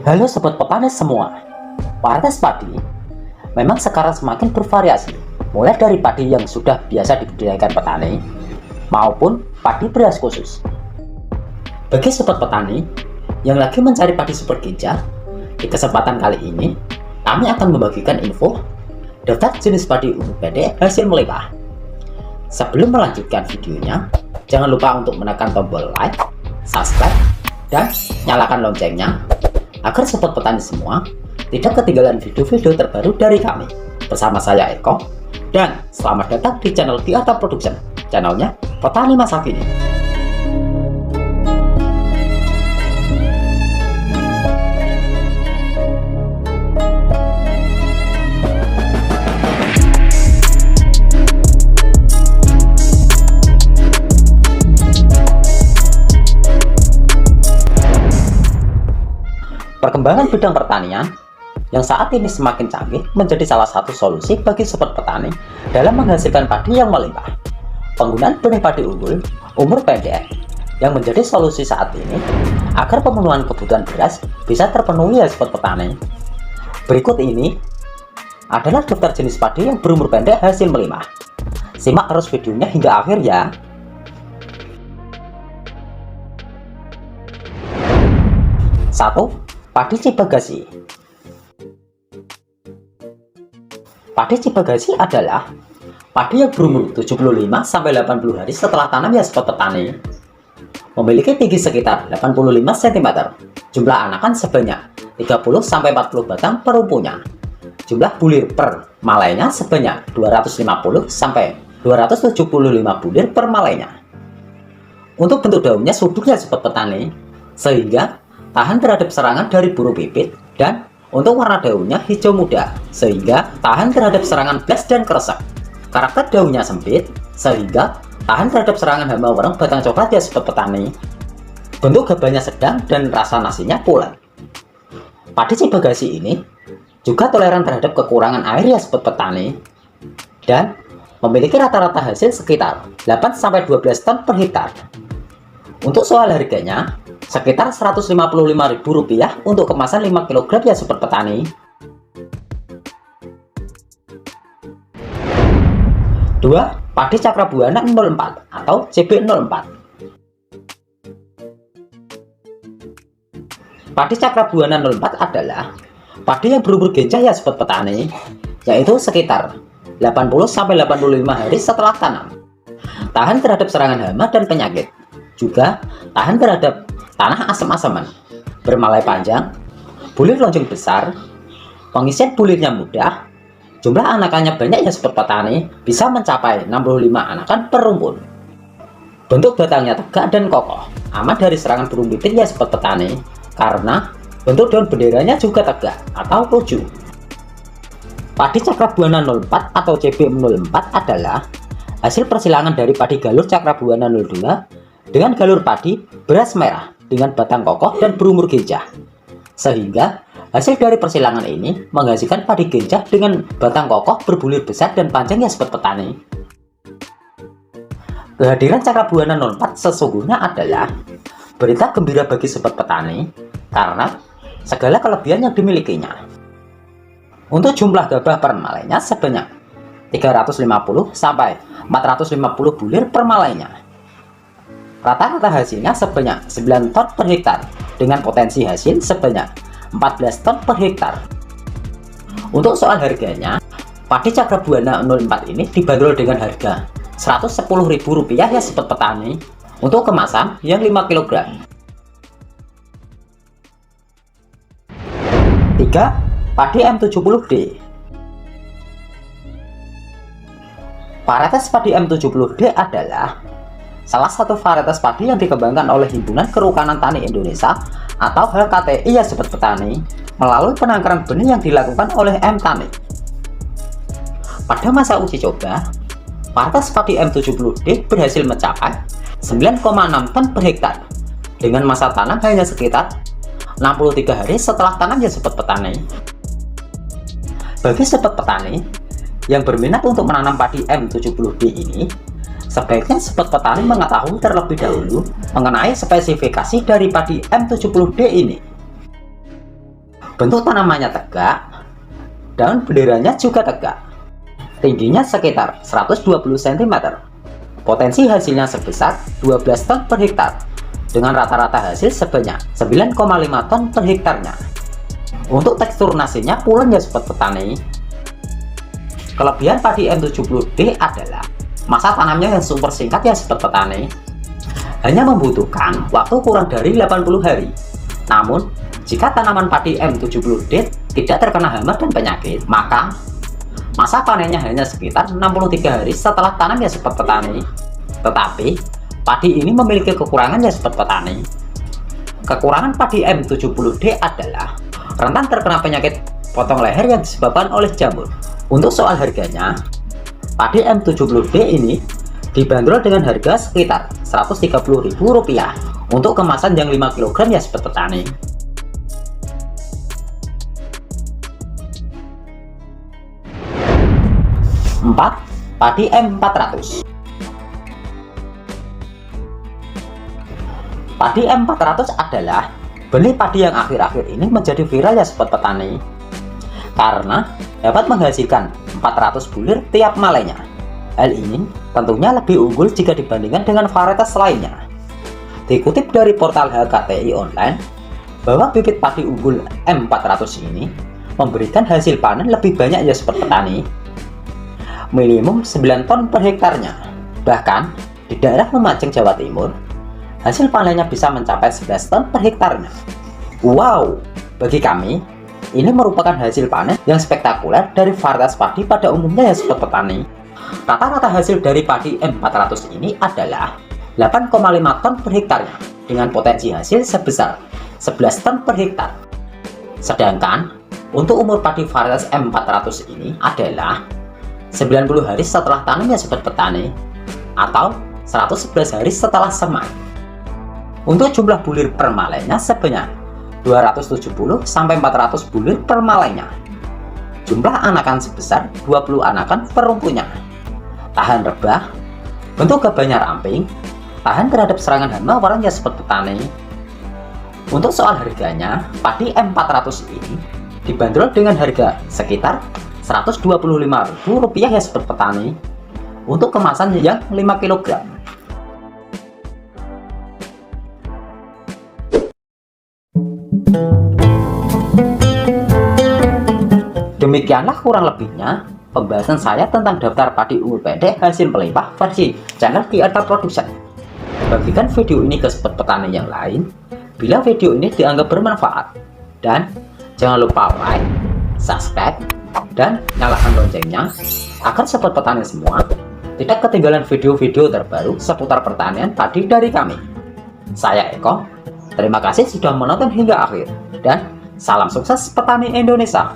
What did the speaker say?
Halo sobat petani semua, varietas padi memang sekarang semakin bervariasi, mulai dari padi yang sudah biasa dibudidayakan petani maupun padi beras khusus. Bagi sobat petani yang lagi mencari padi super gija, di kesempatan kali ini kami akan membagikan info daftar jenis padi ungu pendek hasil melimpah. Sebelum melanjutkan videonya, jangan lupa untuk menekan tombol like, subscribe, dan nyalakan loncengnya agar sobat petani semua tidak ketinggalan video-video terbaru dari kami. Bersama saya Eko, dan selamat datang di channel Diarta Production, channelnya Petani Masa Kini. Perkembangan bidang pertanian yang saat ini semakin canggih menjadi salah satu solusi bagi sobat petani dalam menghasilkan padi yang melimpah. Penggunaan benih padi unggul umur pendek yang menjadi solusi saat ini agar pemenuhan kebutuhan beras bisa terpenuhi ya sobat petani. Berikut ini adalah daftar jenis padi yang berumur pendek hasil melimpah. Simak terus videonya hingga akhir ya. 1. Padi Cibagasi. Padi Cibagasi adalah padi yang berumur 75-80 hari setelah tanam ya sobat petani. Memiliki tinggi sekitar 85 cm. Jumlah anakan sebanyak 30-40 batang per umpunya. Jumlah bulir per malainya sebanyak 250-275 bulir per malainya. Untuk bentuk daunnya subur ya sobat petani, sehingga tahan terhadap serangan dari burung pipit, dan untuk warna daunnya hijau muda sehingga tahan terhadap serangan blast dan kresek. Karakter daunnya sempit sehingga tahan terhadap serangan hama warang batang coklat ya sobat petani. Bentuk gabahnya sedang dan rasa nasinya pulen. Padi Cibagasi ini juga toleran terhadap kekurangan air ya sobat petani, dan memiliki rata-rata hasil sekitar 8-12 ton per hektar. Untuk soal harganya, sekitar Rp155.000 untuk kemasan 5 kg ya sobat petani. 2. Padi Cakrabuana 04 atau CB04. Padi Cakrabuana 04 adalah padi yang berumur gajah ya sobat petani, yaitu sekitar 80-85 hari setelah tanam. Tahan terhadap serangan hama dan penyakit, juga tahan terhadap tanah asam-asaman, bermalai panjang, bulir lonjong besar, pengisian bulirnya mudah, jumlah anakannya banyak ya sobat petani, bisa mencapai 65 anakan per rumpun. Bentuk batangnya tegak dan kokoh, aman dari serangan burung pipit ya sobat petani, karena bentuk daun benderanya juga tegak atau tujuh. Padi Cakrabuana 04 atau CB04 adalah hasil persilangan dari padi galur Cakrabuana 02 dengan galur padi beras merah dengan batang kokoh dan berumur gajah, sehingga hasil dari persilangan ini menghasilkan padi gajah dengan batang kokoh berbulir besar dan panjang ya sobat petani. Kehadiran Cakrabuana 04 sesungguhnya adalah berita gembira bagi sobat petani karena segala kelebihan yang dimilikinya. Untuk jumlah gabah per malainya sebanyak 350-450 bulir per malainya. Rata-rata hasilnya sebanyak 9 ton per hektar dengan potensi hasil sebanyak 14 ton per hektar. Untuk soal harganya, padi Cakrabuana 04 ini dibanderol dengan harga Rp110.000 ya sobat petani untuk kemasan yang 5 kg. 3. Padi M70D. Varietas padi M70D adalah salah satu varietas padi yang dikembangkan oleh Himpunan Kerukunan Tani Indonesia atau HKTI ya sobat petani melalui penangkaran benih yang dilakukan oleh M-Tani. Pada masa uji coba, varietas padi M70D berhasil mencapai 9,6 ton per hektar dengan masa tanam hanya sekitar 63 hari setelah tanam ya sobat petani. Bagi sobat petani yang berminat untuk menanam padi M70D ini, sebaiknya sobat petani mengetahui terlebih dahulu mengenai spesifikasi dari padi M70D ini. Bentuk tanamannya tegak, daun benderanya juga tegak. Tingginya sekitar 120 cm. Potensi hasilnya sebesar 12 ton per hektar, dengan rata-rata hasil sebanyak 9,5 ton per hektarnya. Untuk tekstur nasinya pulen ya sobat petani. Kelebihan padi M70D adalah masa tanamnya yang super singkat ya sobat petani. Hanya membutuhkan waktu kurang dari 80 hari. Namun, jika tanaman padi M70D tidak terkena hama dan penyakit, maka masa panennya hanya sekitar 63 hari setelah tanam ya sobat petani. Tetapi, padi ini memiliki kekurangan ya sobat petani. Kekurangan padi M70D adalah rentan terkena penyakit potong leher yang disebabkan oleh jamur. Untuk soal harganya, padi M70D ini dibanderol dengan harga sekitar Rp130.000 untuk kemasan yang 5 kg ya sobat petani. Padi M400. Padi M400 adalah benih padi yang akhir-akhir ini menjadi viral ya sobat petani, karena dapat menghasilkan 400 bulir tiap malainya. Hal ini tentunya lebih unggul jika dibandingkan dengan varietas lainnya. Dikutip dari portal HKTI Online, bahwa bibit padi unggul M400 ini memberikan hasil panen lebih banyak ya sobat petani, minimum 9 ton per hektarnya. Bahkan di daerah Lumajang, Jawa Timur, hasil panennya bisa mencapai 11 ton per hektarnya. Wow, bagi kami ini merupakan hasil panen yang spektakuler dari varietas padi pada umumnya ya sobat petani. Rata-rata hasil dari padi M400 ini adalah 8,5 ton per hektarnya, dengan potensi hasil sebesar 11 ton per hektar. Sedangkan untuk umur padi varietas M400 ini adalah 90 hari setelah tanam ya sobat petani, atau 111 hari setelah semai. Untuk jumlah bulir per malainya sebanyak 270 sampai 400 bulir per malainya. Jumlah anakan sebesar 20 anakan per rumpunya. Tahan rebah, bentuk gabahnya ramping, tahan terhadap serangan hama warnanya sobat petani. Untuk soal harganya, padi M400 ini dibanderol dengan harga sekitar Rp125.000 ya sobat petani, untuk kemasan yang 5 kg. Demikianlah kurang lebihnya pembahasan saya tentang daftar padi unggul pendek hasil melimpah versi channel QRK Production. Bagikan video ini ke sobat petani yang lain bila video ini dianggap bermanfaat, dan jangan lupa like, subscribe, dan nyalakan loncengnya agar sobat petani semua tidak ketinggalan video-video terbaru seputar pertanian padi dari kami. Saya Eko, terima kasih sudah menonton hingga akhir, dan salam sukses petani Indonesia.